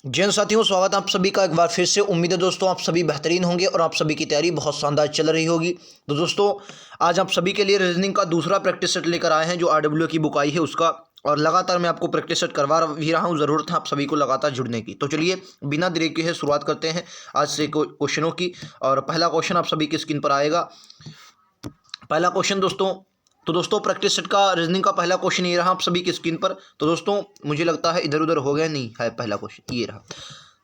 जैन साथियों, स्वागत है आप सभी का एक बार फिर से। उम्मीद है दोस्तों आप सभी बेहतरीन होंगे और आप सभी की तैयारी बहुत शानदार चल रही होगी। तो दोस्तों आज आप सभी के लिए रीजनिंग का दूसरा प्रैक्टिस सेट लेकर आए हैं जो आरडब्ल्यू की बुक आई है उसका, और लगातार मैं आपको प्रैक्टिस सेट करवा भी रहा हूं। ज़रूरत है आप सभी को लगातार जुड़ने की। तो चलिए बिना देरी के शुरुआत करते हैं आज से क्वेश्चनों की। और पहला क्वेश्चन आप सभी की स्क्रीन पर आएगा। पहला क्वेश्चन दोस्तों प्रैक्टिस सेट का रीजनिंग का पहला क्वेश्चन ये रहा आप सभी की स्क्रीन पर। तो दोस्तों मुझे लगता है इधर उधर हो गया, नहीं है पहला क्वेश्चन ये रहा।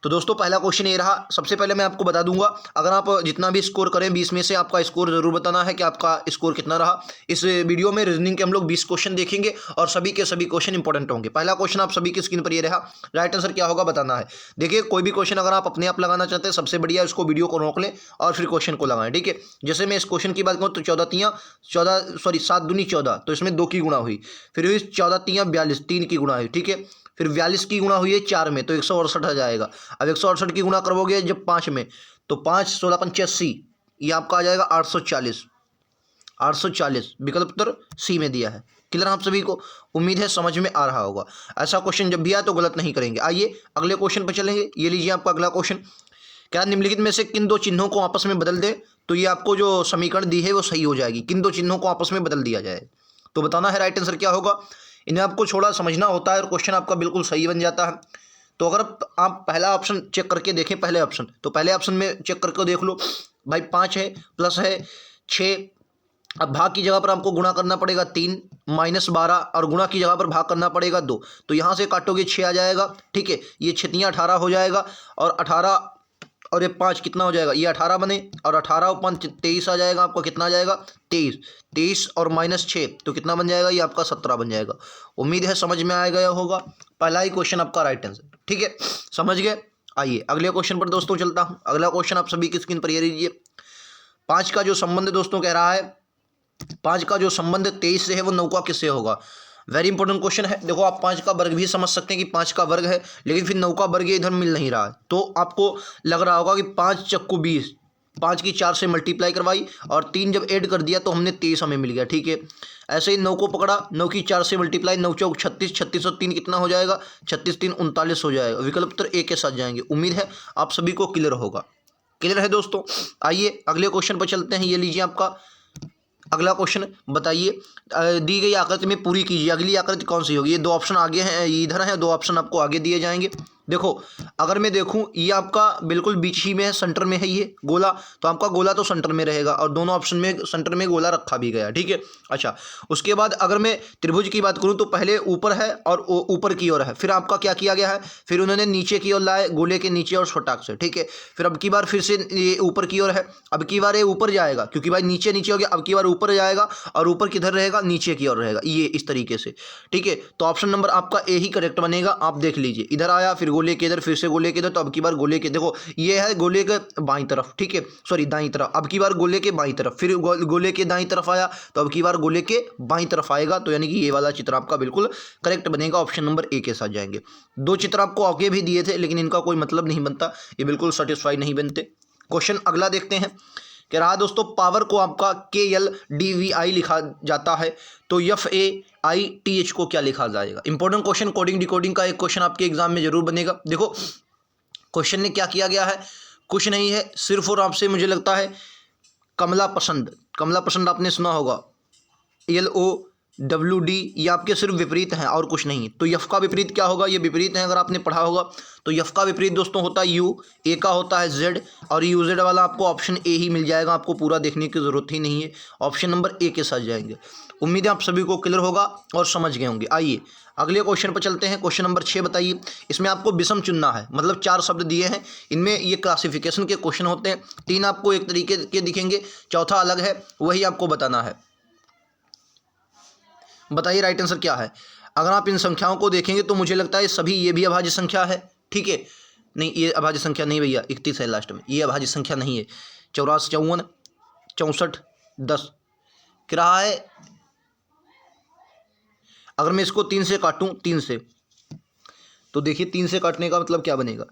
तो दोस्तों पहला क्वेश्चन ये रहा। सबसे पहले मैं आपको बता दूंगा, अगर आप जितना भी स्कोर करें 20 में से आपका स्कोर जरूर बताना है कि आपका स्कोर कितना रहा। इस वीडियो में रीजनिंग के हम लोग 20 क्वेश्चन देखेंगे और सभी के सभी क्वेश्चन इंपॉर्टेंट होंगे। पहला क्वेश्चन आप सभी की स्क्रीन पर ये रहा, राइट आंसर क्या होगा बताना है। देखिए कोई भी क्वेश्चन अगर आप अपने आप लगाना चाहते हैं सबसे बढ़िया उसको वीडियो को रोक लें और फिर क्वेश्चन को लगाएं, ठीक है। जैसे मैं इस क्वेश्चन की बात करूँ तो 7 दूनी 14, तो इसमें 2 की गुणा हुई, फिर हुई 14 तियाँ 42, 3 की गुणा हुई, ठीक है। फिर 42 की गुणा हुई है 4 में, तो 168 आ जाएगा। अब 168 की गुणा करोगे जब 5 में, तो 5 16 85, ये आपका आ जाएगा 840। 840 विकल्प उत्तर सी में दिया है। क्लियर आप सभी को? उम्मीद है समझ में आ रहा होगा। ऐसा क्वेश्चन जब भी आए तो गलत नहीं करेंगे। आइए अगले क्वेश्चन पर चलेंगे। ये लीजिए आपका अगला क्वेश्चन। क्या निम्नलिखित में से किन दो चिन्हों को आपस में बदल दे तो ये आपको जो समीकरण दी है वो सही हो जाएगी। किन दो चिन्हों को आपस में बदल दिया जाए तो बताना है राइट आंसर क्या होगा। इन्हें आपको थोड़ा समझना होता है और क्वेश्चन आपका बिल्कुल सही बन जाता है। तो अगर आप पहला ऑप्शन चेक करके देखें, पहले ऑप्शन, तो पहले ऑप्शन में चेक करके देख लो भाई। 5 है, प्लस है 6। अब भाग की जगह पर आपको गुणा करना पड़ेगा 3, -12, और गुणा की जगह पर भाग करना पड़ेगा 2। तो यहाँ से काटोगे 6 आ जाएगा, ठीक है। ये 6 18 हो जाएगा, और 18 और ये 5 कितना हो जाएगा, ये 18 बने, और 18 और 5 23 आ जाएगा। आपका कितना आ जाएगा 23। 23 और -6 तो कितना बन जाएगा, ये आपका 17 बन जाएगा। उम्मीद है समझ में आ गया होगा। पहला ही क्वेश्चन आपका राइट आंसर, ठीक है, समझ गए। आइए अगले क्वेश्चन पर दोस्तों चलता हूँ। अगला क्वेश्चन आप सभी की स्क्रीन पर ये लीजिए। 5 का जो संबंध दोस्तों कह रहा है, 5 का जो संबंध 23 से है वो 9 का किससे होगा। वेरी इंपॉर्टेंट क्वेश्चन है। देखो आप 5 का वर्ग भी समझ सकते हैं कि 5 का वर्ग है, लेकिन फिर 9 का वर्ग इधर मिल नहीं रहा है, तो आपको लग रहा होगा कि 5 चक्कू 20, 5 की 4 से मल्टीप्लाई करवाई और 3 जब ऐड कर दिया तो हमने 23 हमें मिल गया, ठीक है। ऐसे ही 9 को पकड़ा, 9 की 4 से मल्टीप्लाई, 9 चौक 36, 36 और 3 कितना हो जाएगा, 36 3 39 हो जाएगा। विकल्प उत्तर ए के साथ जाएंगे। उम्मीद है आप सभी को क्लियर होगा। क्लियर है दोस्तों। आइए अगले क्वेश्चन पर चलते हैं। ये लीजिए आपका अगला क्वेश्चन। बताइए दी गई आकृति में पूरी कीजिए अगली आकृति कौन सी होगी। ये 2 ऑप्शन आगे हैं, इधर हैं, 2 ऑप्शन आपको आगे दिए जाएंगे। देखो अगर मैं देखूं ये आपका बिल्कुल बीच ही में है, सेंटर में है ये गोला, तो आपका गोला तो सेंटर में रहेगा, और दोनों ऑप्शन में सेंटर में गोला रखा भी गया, ठीक है। अच्छा, उसके बाद अगर मैं त्रिभुज की बात करूं तो पहले ऊपर है और ऊपर की ओर है, फिर आपका क्या किया गया है, फिर उन्होंने नीचे की ओर लाए, गोले के नीचे और छोटाक से, ठीक है। फिर अब की बार फिर से ये ऊपर की ओर है, अब की बार ये ऊपर जाएगा क्योंकि भाई नीचे नीचे हो गया, अब की बार ऊपर जाएगा, और ऊपर किधर रहेगा, नीचे की ओर रहेगा, ये इस तरीके से, ठीक है। तो ऑप्शन नंबर आपका ए ही करेक्ट बनेगा। आप देख लीजिए इधर आया, फिर गोले के इधर, फिर से गोले के इधर, तो अब की बार गोले के, देखो ये है गोले के बाईं तरफ, ठीक है, सॉरी दाईं तरफ, अब की बार गोले के बाईं तरफ, फिर गोले के दाईं तरफ आया, तो अब की बार गोले के बाईं तरफ आएगा। तो यानी कि ये वाला चित्र आपका बिल्कुल करेक्ट बनेगा। ऑप्शन नंबर ए के साथ जाएंगे। 2 चित्र आपको आगे भी दिए थे लेकिन इनका कोई मतलब नहीं बनता, ये बिल्कुल सेटिस्फाई नहीं बनते। क्वेश्चन अगला देखते हैं। कह रहा दोस्तों पावर को आपका KLDVI लिखा जाता है तो FAITH को क्या लिखा जाएगा। इंपॉर्टेंट क्वेश्चन, कोडिंग डिकोडिंग का एक क्वेश्चन आपके एग्जाम में जरूर बनेगा। देखो क्वेश्चन ने क्या किया गया है, कुछ नहीं है, सिर्फ और आपसे मुझे लगता है कमला पसंद, कमला पसंद आपने सुना होगा, LOWD, ये आपके सिर्फ विपरीत हैं और कुछ नहीं। तो यफ का विपरीत क्या होगा, ये विपरीत है अगर आपने पढ़ा होगा। तो यफ का विपरीत दोस्तों होता है यू, ए का होता है जेड, और यूजेड वाला आपको ऑप्शन ए ही मिल जाएगा, आपको पूरा देखने की जरूरत ही नहीं है। ऑप्शन नंबर ए के साथ जाएंगे। उम्मीद है आप सभी को क्लियर होगा और समझ गए होंगे। आइए अगले क्वेश्चन पर चलते हैं। क्वेश्चन नंबर 6 बताइए। इसमें आपको विषम चुनना है, मतलब 4 शब्द दिए हैं, इनमें ये क्लासिफिकेशन के क्वेश्चन होते हैं। 3 आपको एक तरीके के दिखेंगे, चौथा अलग है, वही आपको बताना है। बताइए राइट आंसर क्या है। अगर आप इन संख्याओं को देखेंगे तो मुझे लगता है सभी, ये भी अभाज्य संख्या है, ठीक है। नहीं ये अभाज्य संख्या नहीं भैया, 31 है लास्ट में, ये अभाज्य संख्या नहीं है। 84 54 64 10 क्या रहा है। अगर मैं इसको 3 से काटूं, 3 से, तो देखिए 3 से काटने का मतलब क्या बनेगा,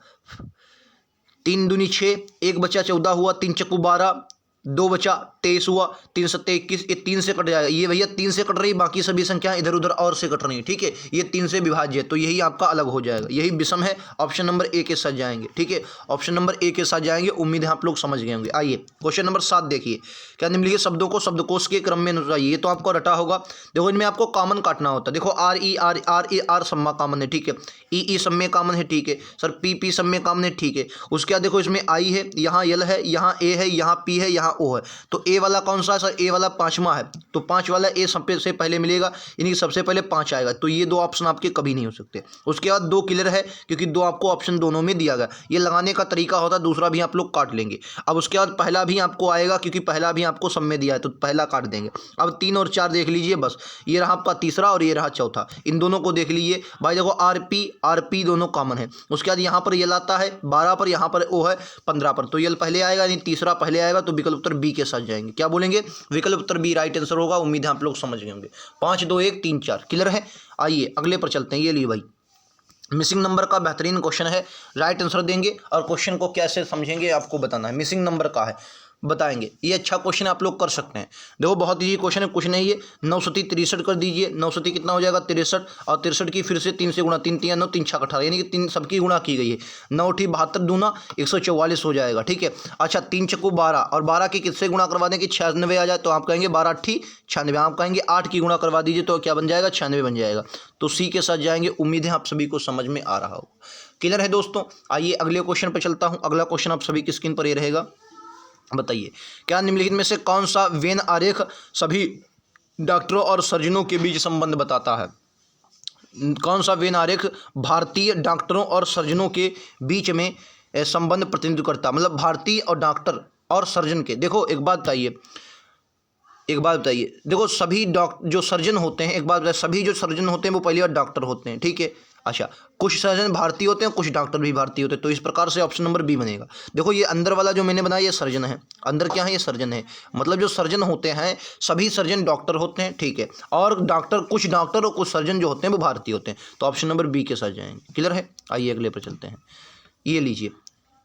3 दूनी 6, 1 बचा 14 हुआ, 3 चक्कू 12, 2 बचा 23 हुआ, 3 सत्ते 21, ये 3 से कट जाएगा। ये भैया 3 से कट रही है, बाकी सभी संख्या इधर उधर और से कट रही है, ठीक है। ये 3 से विभाज्य है, तो यही आपका अलग हो जाएगा, यही विषम है। ऑप्शन नंबर ए के साथ जाएंगे, ठीक है, ऑप्शन नंबर ए के साथ जाएंगे। उम्मीद है आप लोग समझ गए होंगे। आइए क्वेश्चन नंबर 7 देखिए, क्या निम्नलिखित शब्दों को शब्दकोश के क्रम में अनुसार, ये तो आपको रटा होगा। देखो इनमें आपको कॉमन काटना होता है। देखो आर ई आर सब में कॉमन है, ठीक है, ई सब में कॉमन है, ठीक है सर, पी सब में कॉमन है, ठीक है। उसके बाद देखो इसमें आई है, यहाँ एल है, यहाँ ए है, यहाँ पी है, यहाँ ओ है। तो ए वाला कौन सा है सर? ए वाला 5वां है, तो 5 वाला ए से पहले मिलेगा, यानी सबसे पहले 5 आएगा। तो ये 2 ऑप्शन आपके कभी नहीं हो सकते। उसके बाद 2 क्लियर है, क्योंकि 2 आपको ऑप्शन दोनों में दिया गया। ये लगाने का तरीका होता है, दूसरा भी आप लोग काट लेंगे। अब उसके बाद पहला भी आपको आएगा, क्योंकि पहला भी आपको सब में दिया है, तो पहला काट देंगे। अब 3 और 4 देख लीजिए, बस ये रहा आपका तीसरा और ये रहा चौथा। इन दोनों को देख लीजिए भाई, देखो आर पी दोनों कॉमन है। उसके बाद यहाँ पर ये लाता है 12 पर, यहाँ पर ओ है 15 पर, तो ये पहले आएगा, यानी तीसरा पहले आएगा, तो विकल्प उत्तर बी के साथ जाएंगे। क्या बोलेंगे? विकल्प उत्तर बी राइट आंसर होगा। उम्मीद है आप लोग समझ गए होंगे। 5 2 1 3 4 क्लियर है। आइए अगले पर चलते हैं। ये लिए भाई मिसिंग नंबर का बेहतरीन क्वेश्चन है, राइट आंसर देंगे और क्वेश्चन को कैसे समझेंगे आपको बताना है। मिसिंग नंबर का है, बताएंगे। ये अच्छा क्वेश्चन आप लोग कर सकते हैं। देखो बहुत ईजी क्वेश्चन है, कुछ नहीं है। 9 सती 63 कर दीजिए, 9 सती कितना हो जाएगा? 63, और 63 की फिर से 3 से गुणा, 3 3 9 3 6 18, यानी कि 3 सबकी गुणा की गई है। 9 ठी 72 दूना 144 हो जाएगा, ठीक है। अच्छा 3 चक्कू 12, और 12 की किससे गुणा करवा दें कि 96 आ जाए, तो आप कहेंगे 12 ठी 96। आप कहेंगे 8 की गुणा करवा दीजिए, तो क्या बन जाएगा? 96 बन जाएगा। तो सी के साथ जाएंगे। उम्मीद है आप सभी को समझ में आ रहा हो। क्लियर है दोस्तों। आइए अगले क्वेश्चन पर चलता हूँ। अगला क्वेश्चन आप सभी की स्क्रीन पर ये रहेगा। बताइए, क्या निम्नलिखित में से कौन सा वेन आरेख सभी डॉक्टरों और सर्जनों के बीच संबंध बताता है? कौन सा वेन आरेख भारतीय डॉक्टरों और सर्जनों के बीच में संबंध प्रतिनिधित्व करता है? मतलब भारतीय और डॉक्टर और सर्जन के। देखो एक बात बताइए, देखो सभी जो सर्जन होते हैं, एक बात बताइए, सभी जो सर्जन होते हैं वो पहली बार डॉक्टर होते हैं, ठीक है। अच्छा, कुछ सर्जन भारतीय होते हैं, कुछ डॉक्टर भी भारतीय होते हैं, तो इस प्रकार से ऑप्शन नंबर बी बनेगा। देखो ये अंदर वाला जो मैंने बनाया ये सर्जन है, अंदर क्या है? ये सर्जन है। मतलब जो सर्जन होते हैं सभी सर्जन डॉक्टर होते हैं, ठीक है, और डॉक्टर कुछ डॉक्टर और कुछ सर्जन जो होते हैं वो भारतीय होते हैं, तो ऑप्शन नंबर बी के साथ जाएंगे। क्लियर है। आइए अगले पर चलते हैं। ये लीजिए,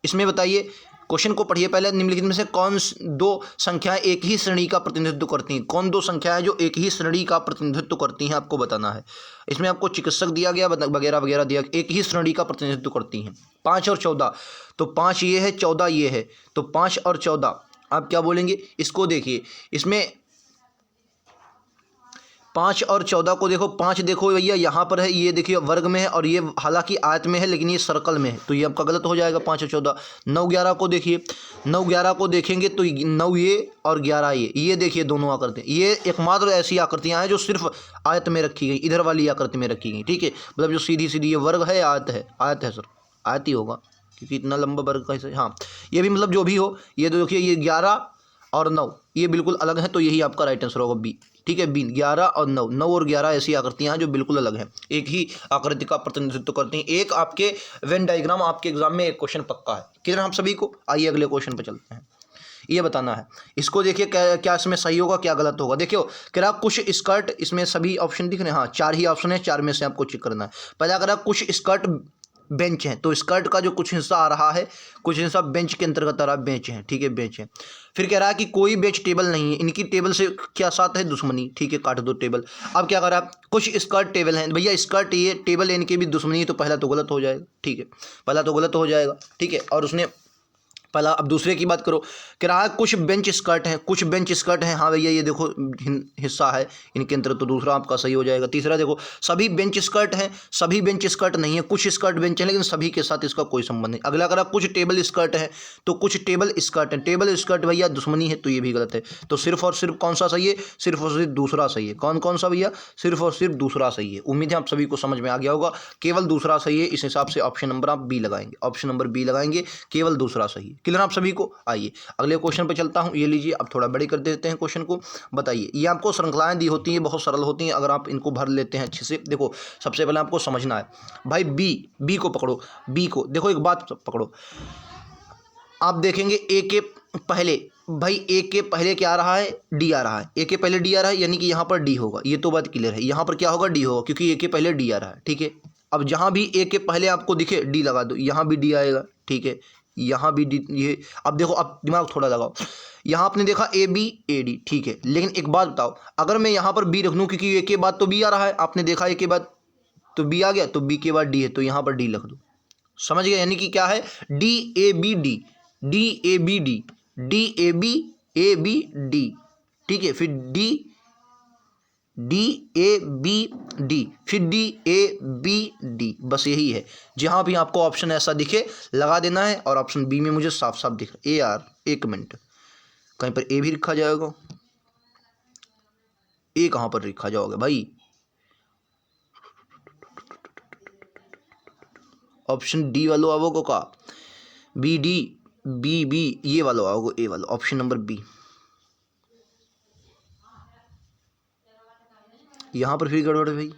इसमें बताइए, क्वेश्चन को पढ़िए पहले। निम्नलिखित में से कौन 2 संख्याएं एक ही श्रेणी का प्रतिनिधित्व करती हैं? कौन 2 संख्याएं जो एक ही श्रेणी का प्रतिनिधित्व करती हैं, आपको बताना है। इसमें आपको चिकित्सक दिया गया, वगैरह वगैरह दिया, एक ही श्रेणी का प्रतिनिधित्व करती हैं। 5 और 14, तो 5 ये है, 14 ये है, तो 5 और 14 आप क्या बोलेंगे? इसको देखिए, इसमें 5 और 14 को देखो, 5 देखो भैया यहाँ पर है, ये देखिए वर्ग में है, और ये हालांकि आयत में है लेकिन ये सर्कल में है, तो ये आपका गलत हो जाएगा। 5 और 14। 9 11 को देखिए, 9 11 को देखेंगे तो 9 ये और 11 ये देखिए दोनों आकृति, ये एकमात्र ऐसी आकृतियाँ हैं जो सिर्फ आयत में रखी गई, इधर वाली आकृति में रखी गई, ठीक है। मतलब जो सीधी सीधी ये वर्ग है, आयत है, आयत है सर, आयत ही होगा क्योंकि इतना लंबा वर्ग कैसे। हाँ, ये भी मतलब जो भी हो, ये देखिए ये 11 और 9 ये बिल्कुल अलग है, तो यही आपका राइट आंसर होगा बी, ठीक है। बी 11 और 9, 9 और 11 ऐसी आकृतियां हैं जो बिल्कुल अलग हैं, एक ही आकृति का प्रतिनिधित्व करती हैं। एक आपके वेन डायग्राम आपके एग्जाम में एक क्वेश्चन पक्का है। क्लियर हम सभी को। आइए अगले क्वेश्चन पर चलते हैं। ये बताना है, इसको देखिए क्या इसमें सही होगा क्या गलत होगा। देखियो कह कुछ स्कर्ट, इसमें सभी ऑप्शन दिख रहे हैं, हाँ 4 ही ऑप्शन है, 4 में से आपको चेक करना है। पहला कह कुछ स्कर्ट बेंच है, तो स्कर्ट का जो कुछ हिस्सा आ रहा है, कुछ हिस्सा बेंच के अंतर्गत आ रहा है, बेंच है, ठीक है, बेंच है। फिर कह रहा है कि कोई बेंच टेबल नहीं है, इनकी टेबल से क्या साथ है? दुश्मनी, ठीक है, काट दो टेबल। अब क्या कर रहा है? कुछ स्कर्ट टेबल हैं, भैया स्कर्ट ये टेबल इनके भी दुश्मनी है, तो पहला तो गलत हो जाएगा, ठीक है, पहला तो गलत हो जाएगा, ठीक है। और उसने पहला, अब दूसरे की बात करो, कह रहा है कुछ बेंच स्कर्ट हैं, कुछ बेंच स्कर्ट हैं, हाँ भैया ये देखो हिस्सा है इनके अंदर, तो दूसरा आपका सही हो जाएगा। तीसरा देखो सभी बेंच स्कर्ट हैं, सभी बेंच स्कर्ट नहीं है, कुछ स्कर्ट बेंच हैं लेकिन सभी के साथ इसका कोई संबंध नहीं। अगला कह रहा कुछ टेबल स्कर्ट है, तो कुछ टेबल स्कर्ट है, टेबल स्कर्ट भैया दुश्मनी है, तो ये भी गलत है। तो सिर्फ और सिर्फ कौन सा सही है? सिर्फ और सिर्फ दूसरा सही है। कौन कौन सा भैया? सिर्फ और सिर्फ दूसरा सही है। उम्मीद है आप सभी को समझ में आ गया होगा, केवल दूसरा सही है, इस हिसाब से ऑप्शन नंबर आप बी लगाएंगे, ऑप्शन नंबर बी लगाएंगे, केवल दूसरा सही है। क्लियर आप सभी को। आइए अगले क्वेश्चन पे चलता हूं। ये लीजिए, अब थोड़ा बड़े कर देते हैं क्वेश्चन को। बताइए, ये आपको श्रृंखलाएं दी होती हैं, बहुत सरल होती हैं, अगर आप इनको भर लेते हैं अच्छे से। देखो सबसे पहले आपको समझना है भाई, बी को पकड़ो, बी को देखो, एक बात पकड़ो, आप देखेंगे ए के पहले, भाई ए के पहले क्या आ रहा है? डी आ रहा है, ए के पहले डी आ रहा है, यानी कि यहाँ पर डी होगा, ये तो बात क्लियर है। यहाँ पर क्या होगा? डी होगा, क्योंकि ए के पहले डी आ रहा है, ठीक है। अब जहाँ भी ए के पहले आपको दिखे डी लगा दो, यहाँ भी डी आएगा, ठीक है, यहाँ भी डी, ये अब देखो, अब दिमाग थोड़ा लगाओ, यहाँ आपने देखा ए बी ए डी, ठीक है, लेकिन एक बात बताओ, अगर मैं यहाँ पर बी रख लूँ, क्योंकि ए के बाद तो बी आ रहा है, आपने देखा ए के बाद तो बी आ गया, तो बी के बाद डी है, तो यहाँ पर डी लिख दो, समझ गए, यानी कि क्या है, D A B D, D A B D, D A B D, ठीक है, फिर D D A B D, फिर डी ए बी डी, बस यही है। जहाँ भी आपको ऑप्शन ऐसा दिखे लगा देना है, और ऑप्शन बी में मुझे साफ साफ दिख रहा है, ए आर, एक मिनट, कहीं पर ए भी लिखा जाएगा, ए कहाँ पर लिखा जाओगे भाई, ऑप्शन डी वालों आओगे का, बी डी बी बी, ये वालों आओगे, ए वालों, ऑप्शन नंबर बी। यहाँ पर फिर गड़बड़ है भाई,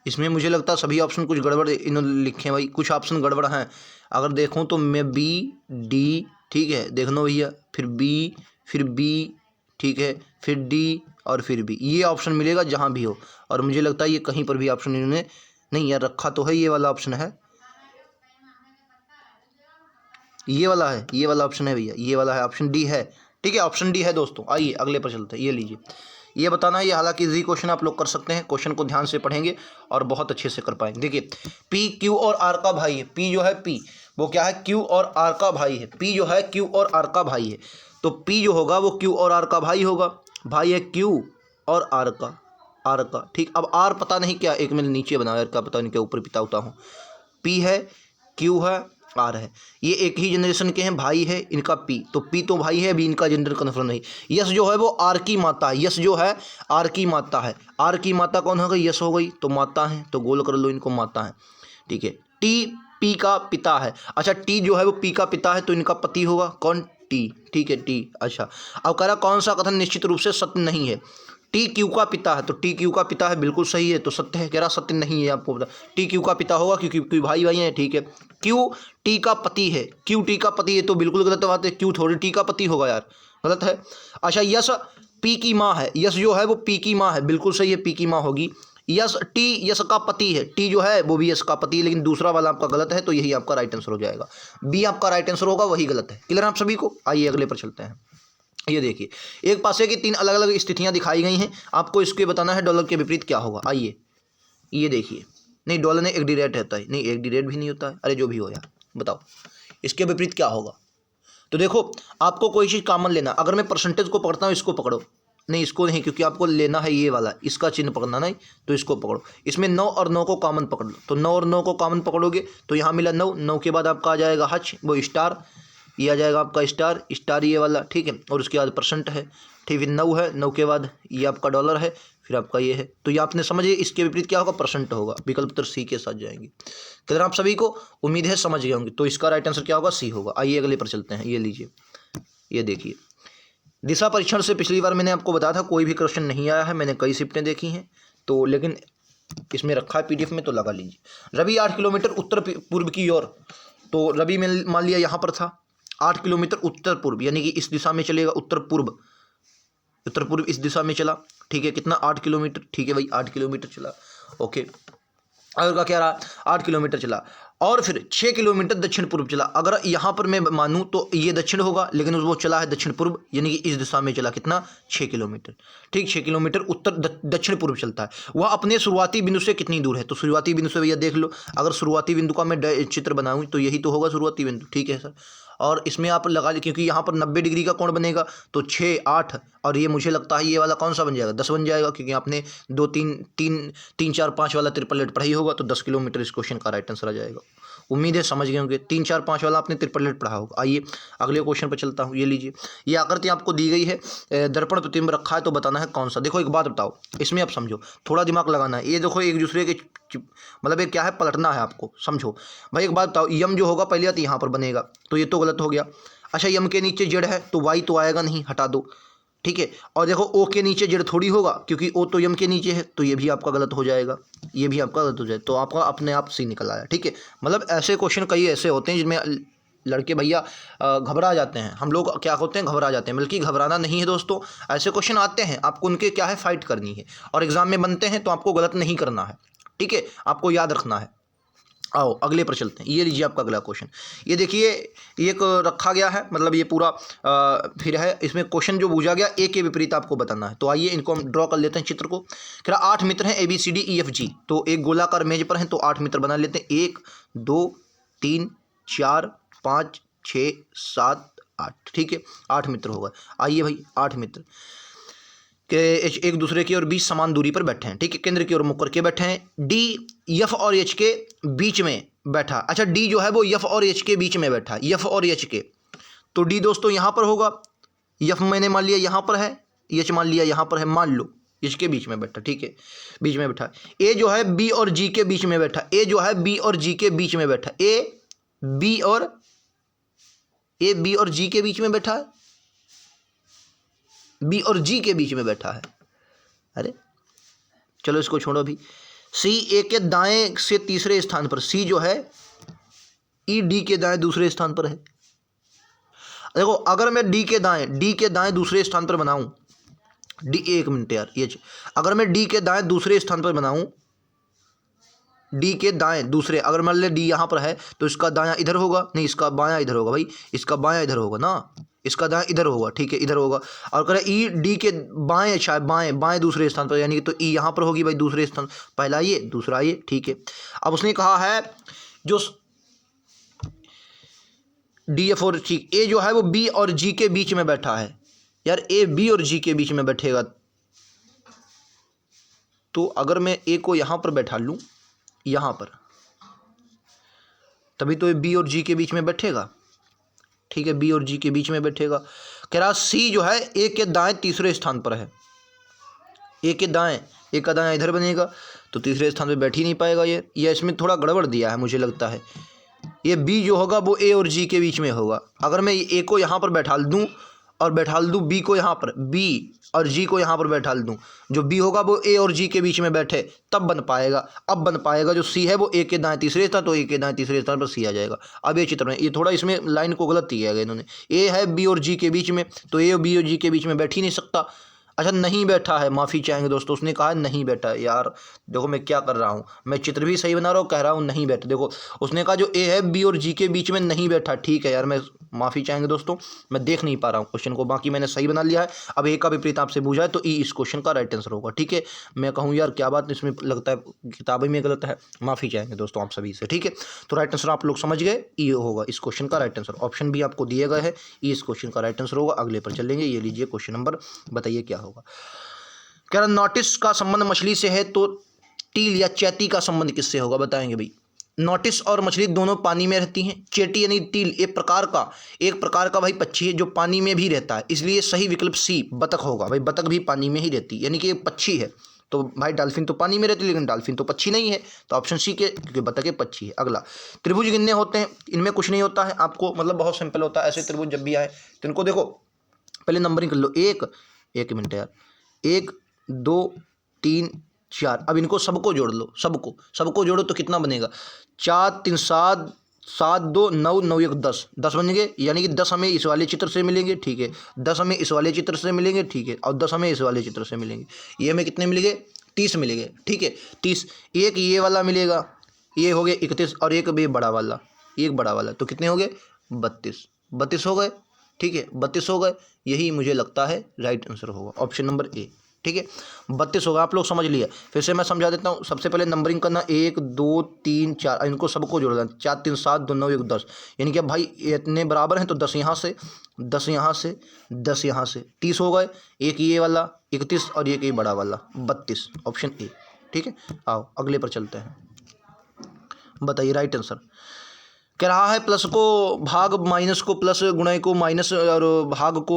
इसमें मुझे लगता है सभी ऑप्शन कुछ गड़बड़ इन्होंने लिखे हैं भाई, कुछ ऑप्शन गड़बड़ हैं। अगर देखूँ तो मैं बी डी, ठीक है, देख लो भैया, फिर बी, फिर बी, ठीक है, फिर डी, और फिर बी, ये ऑप्शन मिलेगा जहाँ भी हो। और मुझे लगता है ये कहीं पर भी ऑप्शन इन्होंने नहीं यार रखा तो है, ये वाला ऑप्शन है, ये वाला है, ये वाला ऑप्शन है भैया, ये वाला है, ऑप्शन डी है, ठीक है, ऑप्शन डी है दोस्तों। आइए अगले पर चलते हैं, ये लीजिए, ये बताना है, ये हालांकि इजी क्वेश्चन आप लोग कर सकते हैं, क्वेश्चन को ध्यान से पढ़ेंगे और बहुत अच्छे से कर पाएंगे। देखिए, पी क्यू और आर का भाई है, पी जो है, पी वो क्या है, क्यू और आर का भाई है, पी जो है क्यू और आर का भाई है, तो पी जो होगा वो क्यू और आर का भाई होगा, भाई है क्यू और आर का, ठीक। अब आर पता नहीं क्या, एक मैंने नीचे बनाया आर का, पता नहीं क्या ऊपर पिता होता हूँ, पी है, क्यू है, आर है, ये एक ही जनरेशन के हैं, भाई है इनका पी, तो पी तो भाई है, अभी इनका जेंडर कन्फर्म नहीं। यस जो है वो आर की माता है, यस जो है आर की माता है, आर की माता कौन हो गई, यस हो गई, तो माता है, तो गोल कर लो इनको, माता है, ठीक है। टी पी का पिता है, अच्छा टी जो है वो पी का पिता है, तो इनका पति होगा कौन, टी, ठीक है, टी। अच्छा अब कह रहा कौन सा कथन निश्चित रूप से सत्य नहीं है, टी क्यू का पिता है, तो टी क्यू का पिता है बिल्कुल सही है, तो सत्य है, कह रहा सत्य नहीं है, आपको पता टी क्यू का पिता होगा क्योंकि भाई भाई हैं, ठीक है। क्यू टी का पति है, क्यू टी का पति है, तो बिल्कुल गलत बात है, क्यू थोड़ी टी का पति होगा यार, गलत है। अच्छा यस पी की माँ है, यस जो है वो पी की माँ है, बिल्कुल सही है, पी की माँ होगी। यस टी यस का पति है, टी जो है वो भी यस का पति है, लेकिन दूसरा वाला आपका गलत है, तो यही आपका राइट आंसर हो जाएगा, बी आपका राइट आंसर होगा, वही गलत है। क्लियर आप सभी को, आइए अगले पर चलते हैं। ये देखिए, एक पासे की तीन अलग अलग स्थितियां दिखाई गई हैं, आपको इसके बताना है डॉलर के विपरीत क्या होगा। आइए ये देखिए, नहीं डॉलर ने एक डिरेट रहता है, नहीं एक डिरेट भी नहीं होता है, अरे जो भी हो यार, बताओ इसके विपरीत क्या होगा। तो देखो आपको कोई चीज़ कॉमन लेना, अगर मैं परसेंटेज को पकड़ता हूँ, इसको पकड़ो, नहीं इसको नहीं, क्योंकि आपको लेना है ये वाला, इसका चिन्ह पकड़ना नहीं, तो इसको पकड़ो, इसमें 9 और 9 को कॉमन पकड़ लो, तो 9 और 9 को कॉमन पकड़ोगे तो यहाँ मिला 9, 9 के बाद आपका आ जाएगा हच, वो स्टार, ये आ जाएगा आपका स्टार, स्टार ये वाला, ठीक है, और उसके बाद परसेंट है, ठीक है, 9 है, 9 के बाद ये आपका डॉलर है, फिर आपका ये है, तो ये आपने समझिए इसके विपरीत क्या होगा, परसेंट होगा, विकल्प उत्तर सी के साथ जाएंगे। अगर आप सभी को उम्मीद है समझ गए होंगे, तो इसका राइट आंसर क्या होगा, सी होगा। आइए अगले पर चलते हैं, ये लीजिए, ये देखिए, दिशा परीक्षण से पिछली बार मैंने आपको बताया था कोई भी क्वेश्चन नहीं आया है, मैंने कई शिफ्टें देखी हैं, तो लेकिन इसमें रखा है पीडीएफ में, तो लगा लीजिए। रवि 8 किलोमीटर उत्तर पूर्व की ओर, तो रवि में मान लिया यहाँ पर था 8 किलोमीटर उत्तर पूर्व, यानी कि इस दिशा में चलेगा, उत्तर पूर्व इस दिशा में चला, ठीक है, कितना 8 किलोमीटर, ठीक है भाई 8 किलोमीटर चला, ओके। अगर का क्या रहा 8 किलोमीटर चला, और फिर 6 किलोमीटर दक्षिण पूर्व चला। अगर यहाँ पर मैं मानूँ तो ये दक्षिण होगा, लेकिन वो चला है दक्षिण पूर्व, यानी कि इस दिशा में चला कितना 6 किलोमीटर, ठीक, 6 किलोमीटर उत्तर दक्षिण पूर्व चलता है। वह अपने शुरुआती बिंदु से कितनी दूर है, तो शुरुआती बिंदु से भैया देख लो, अगर शुरुआती बिंदु का मैं चित्र बनाऊँ तो यही तो होगा शुरुआती बिंदु, ठीक है सर। और इसमें आप लगा ली, क्योंकि यहाँ पर 90 डिग्री का कोण बनेगा, तो 6 8, और ये मुझे लगता है ये वाला कौन सा बन जाएगा, 10 बन जाएगा, क्योंकि आपने 2 3 4 5 वाला ट्रिपलेट पढ़ा ही होगा, तो 10 किलोमीटर इस क्वेश्चन का राइट आंसर आ जाएगा। उम्मीद है समझ गए होंगे, 3 4 5 वाला आपने ट्रिपलेट पढ़ा होगा। आइए अगले क्वेश्चन पर चलता हूँ, ये लीजिए, ये आकृति आपको दी गई है, दर्पण प्रतिबिंब रखा है, तो बताना है कौन सा। देखो एक बात बताओ, इसमें आप समझो, थोड़ा दिमाग लगाना है, ये देखो एक दूसरे के मतलब ये क्या है, पलटना है आपको, समझो भाई। एक बात बताओ, यम जो होगा पहले तो यहाँ पर बनेगा, तो ये तो गलत हो गया। अच्छा यम के नीचे जेड है, तो वाई तो आएगा नहीं, हटा दो, ठीक है। और देखो ओ के नीचे जेड थोड़ी होगा, क्योंकि ओ तो यम के नीचे है, तो ये भी आपका गलत हो जाएगा, ये भी आपका गलत हो जाएगा, तो आपका अपने आप सी निकल आया, ठीक है। मतलब ऐसे क्वेश्चन कई ऐसे होते हैं जिनमें लड़के भैया घबरा जाते हैं, हम लोग क्या होते हैं, घबरा जाते हैं, बल्कि घबराना नहीं है दोस्तों। ऐसे क्वेश्चन आते हैं, आपको उनके क्या है, फाइट करनी है, और एग्जाम में बनते हैं तो आपको गलत नहीं करना है, ठीक है, आपको याद रखना है। आओ अगले पर चलते हैं। ये लीजिए आपका अगला क्वेश्चन। ये देखिए एक रखा गया है, मतलब ये पूरा फिर है, इसमें क्वेश्चन जो पूछा गया ए के विपरीत आपको बताना है। तो आइए इनको हम ड्रॉ कर लेते हैं चित्र को। कह रहा 8 मित्र हैं ABCDEFG, तो एक गोलाकार मेज पर हैं, तो 8 मित्र बना लेते हैं। 1 2 3 4 5 6 7 8, ठीक है 8 मित्र होगा। आइए भाई 8 मित्र के एक दूसरे के और बीच समान दूरी पर बैठे हैं, ठीक है, केंद्र की ओर मुख करके बैठे हैं। डी एफ और एच के बीच में बैठा। अच्छा डी जो है वो एफ और एच के बीच में बैठा, एफ और एच के, तो डी दोस्तों यहाँ पर होगा, एफ मैंने मान लिया यहाँ पर है, एच मान लिया यहाँ पर है, मान लो एच के बीच में बैठा, ठीक है बीच में बैठा। ए जो है बी और जी के बीच में बैठा, ए जो है बी और जी के बीच में बैठा, ए बी और जी के बीच में बैठा है, बी और जी के बीच में बैठा है। अरे चलो इसको छोड़ो अभी। सी ए के दाएं से तीसरे स्थान पर, सी जो है ई डी के दाएं दूसरे स्थान पर है। देखो अगर मैं डी के दाएं दूसरे स्थान पर बनाऊं, डी एक मिनट यार ये, अगर मैं डी के दाएं दूसरे स्थान पर बनाऊं, डी के दाएं दूसरे, अगर मान ले डी यहाँ पर है तो इसका दायां इधर होगा, नहीं इसका बायां इधर होगा भाई, इसका बायां इधर होगा ना, इसका दाएं इधर होगा, ठीक है इधर होगा। और करें ई डी के बाएं, अच्छा बाएं दूसरे स्थान पर, यानी कि तो ई यहाँ पर होगी भाई दूसरे स्थान, पहला ये दूसरा ये, ठीक है। अब उसने कहा है जो डी एफ और जी, ए जो है वो बी और जी के बीच में बैठा है। यार ए बी और जी के बीच में बैठेगा, तो अगर मैं ए को यहाँ पर बैठा लूँ, यहाँ पर, तभी तो ये बी और जी के बीच में बैठेगा, ठीक है बी और जी के बीच में बैठेगा। कह रहा सी जो है ए के दाएं तीसरे स्थान पर है, ए के दाएं, ए का दाएं इधर बनेगा, तो तीसरे स्थान पे बैठ ही नहीं पाएगा ये इसमें थोड़ा गड़बड़ दिया है मुझे लगता है। ये बी जो होगा वो ए और जी के बीच में होगा। अगर मैं ए को यहाँ पर बैठाल दूँ और बैठाल दूँ बी को यहाँ पर, बी और जी को यहाँ पर बैठाल दूँ, जो बी होगा वो ए और जी के बीच में बैठे, तब बन पाएगा। अब बन पाएगा जो सी है वो ए के दाएं तीसरे स्थान, तो ए के दाएं तीसरे स्थान पर सी आ जाएगा। अब ये चित्र में ये थोड़ा इसमें लाइन को गलत किया गया इन्होंने, ए है बी और जी के बीच में, तो ए और बी और जी के बीच में बैठ ही नहीं सकता। अच्छा नहीं बैठा है, माफ़ी चाहेंगे दोस्तों, उसने कहा नहीं बैठा है। यार देखो मैं क्या कर रहा हूँ, मैं चित्र भी सही बना रहा हूँ, कह रहा हूँ नहीं बैठा। देखो उसने कहा जो ए है बी और जी के बीच में नहीं बैठा, ठीक है यार, मैं माफ़ी चाहेंगे दोस्तों, मैं देख नहीं पा रहा हूँ क्वेश्चन को, बाकी मैंने सही बना लिया है। अब ए का विपरीत आपसे पूछा है तो ई इस क्वेश्चन का राइट आंसर होगा, ठीक है। मैं कहूँ यार क्या बात, इसमें लगता है किताबें में गलत है, माफ़ी चाहेंगे दोस्तों आप सभी से, ठीक है। तो राइट आंसर आप लोग समझ गए, ई होगा इस क्वेश्चन का राइट आंसर। ऑप्शन भी आपको दिए गए हैं, ई इस क्वेश्चन का राइट आंसर होगा। अगले पर चलेंगे, ये लीजिए क्वेश्चन नंबर, बताइए क्या होगा। कह रहा नोटिस का संबंध मछली से है, तो टील या चैती का संबंध किससे होगा, बताएंगे भाई। नोटिस और मछली दोनों पानी में रहती हैं। चेटी यानी टील एक प्रकार का भाई पक्षी है जो पानी में भी रहता है, इसलिए सही विकल्प सी बतख होगा भाई। बतख भी पानी में ही रहती है, यानी कि एक पक्षी है। तो भाई डॉल्फिन तो पानी में रहती है, लेकिन डॉल्फिन तो पक्षी नहीं है, तो ऑप्शन सी के, क्योंकि बतख एक पक्षी है। अगला, त्रिभुज कितने होते हैं, इनमें कुछ नहीं होता है आपको, मतलब बहुत सिंपल होता है। ऐसे त्रिभुज जब भी आए तो इनको देखो पहले नंबरिंग कर लो, एक मिनट यार, 1 2 3 4। अब इनको सबको जोड़ लो, सबको जोड़ो तो कितना बनेगा, 4 3 7 7 2 9 9 1 10 10 बनेंगे, यानी कि 10 हमें इस वाले चित्र से मिलेंगे, ठीक है 10 हमें इस वाले चित्र से मिलेंगे, ठीक है, और 10 हमें इस वाले चित्र से मिलेंगे। ये हमें कितने मिलेंगे, 30 मिलेंगे, ठीक है 30। एक ये वाला मिलेगा, ये हो गए 31, और एक भी बड़ा वाला, एक बड़ा वाला, तो कितने हो गए 32 हो गए, ठीक है 32 हो गए। यही मुझे लगता है राइट आंसर होगा, ऑप्शन नंबर ए, ठीक है 32 होगा। आप लोग समझ लिया, फिर से मैं समझा देता हूँ। सबसे पहले नंबरिंग करना 1 2 3 4, इनको सबको जोड़ देना, 4 3 7 2 9 1 10, यानी कि भाई इतने बराबर हैं तो 10 यहाँ से 10 यहाँ से 10 यहाँ से 30 हो गए। एक ये वाला 31 और एक ये बड़ा वाला 32, ऑप्शन ए, ठीक है। आओ अगले पर चलते हैं, बताइए राइट आंसर। कह रहा है प्लस को भाग माइनस को प्लस, गुणा को माइनस और भाग को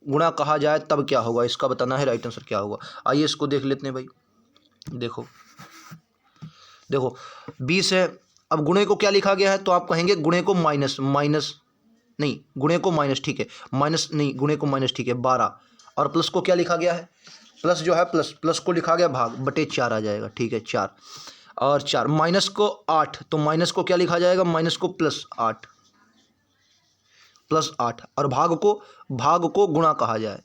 गुणा कहा जाए तब क्या होगा, इसका बताना है राइट आंसर क्या होगा। आइए इसको देख लेते हैं भाई। देखो 20 है, अब गुणे को क्या लिखा गया है, तो आप कहेंगे गुणे को माइनस नहीं, गुणे को माइनस, ठीक है माइनस नहीं, गुणे को माइनस, ठीक है 12। और प्लस को क्या लिखा गया है, प्लस जो है प्लस को लिखा गया भाग बटे 4 आ जाएगा, ठीक है 4 और 4। माइनस को 8, तो माइनस को क्या लिखा जाएगा, माइनस को प्लस 8 और भाग को गुणा कहा जाए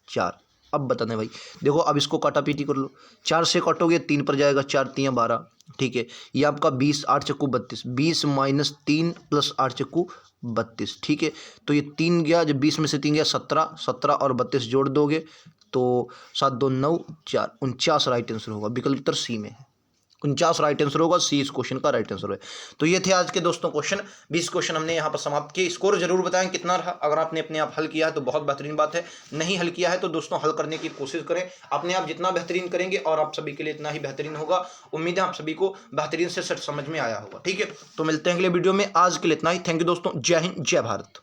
4। अब बताने भाई, देखो अब इसको काटा पीटी कर लो, 4 से काटोगे 3 पर जाएगा, 4 3 12, ठीक है। ये आपका 20, 8 चक्कू 32, 20 माइनस 3 प्लस 8 चक्कू 32, ठीक है। तो ये 3 गया, जब 20 में से 3 गया 17, 17 और 32 जोड़ दोगे तो 7 2 9 4, 49 राइट आंसर होगा। विकल्प उत्तर सी में है, 49 राइट आंसर होगा। सी इस क्वेश्चन का राइट आंसर है। तो ये थे आज के दोस्तों क्वेश्चन, 20 क्वेश्चन हमने यहाँ पर समाप्त किए। स्कोर जरूर बताएं कितना रहा। अगर आपने अपने आप हल किया है तो बहुत बेहतरीन बात है, नहीं हल किया है तो दोस्तों हल करने की कोशिश करें। अपने आप जितना बेहतरीन करेंगे और आप सभी के लिए इतना ही बेहतरीन होगा। उम्मीद है आप सभी को बेहतरीन से सेट समझ में आया होगा। ठीक है, तो मिलते हैं अगले वीडियो में। आज के लिए इतना ही। थैंक यू दोस्तों। जय हिंद, जय भारत।